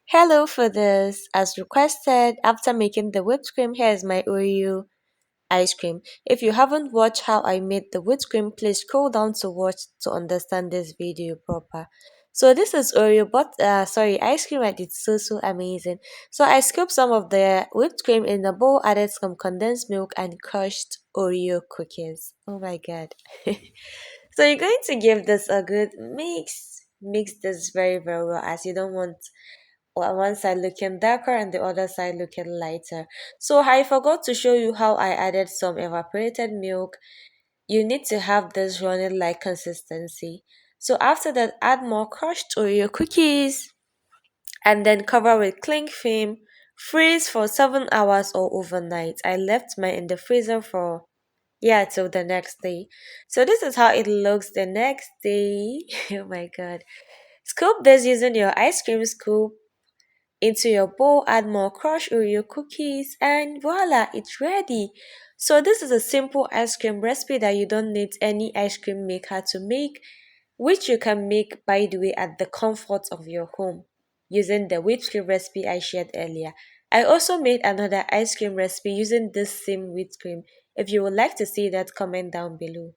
Hello for this. As requested, after making the whipped cream, here's my Oreo ice cream. If you haven't watched how I made the whipped cream, please scroll down to watch to understand this video proper. So this is Oreo, but ice cream. I did so amazing. So I scooped some of the whipped cream in the bowl, added some condensed milk, and crushed Oreo cookies. Oh my god! So you're going to give this a good mix. Mix this very well, as you don't want one side looking darker and the other side looking lighter. So I forgot to show you how I added some evaporated milk. You need to have this running like consistency. So after that, add more crushed Oreo cookies and then cover with cling film. Freeze for 7 hours or overnight. I left mine in the freezer for till the next day. So this is how it looks the next day. Oh my god. Scoop this using your ice cream scoop into your bowl, add more crushed Oreo cookies, and voila, it's ready. So this is a simple ice cream recipe that you don't need any ice cream maker to make, which you can make, by the way, at the comfort of your home using the whipped cream recipe I shared earlier. I also made another ice cream recipe using this same whipped cream. If you would like to see that, comment down below.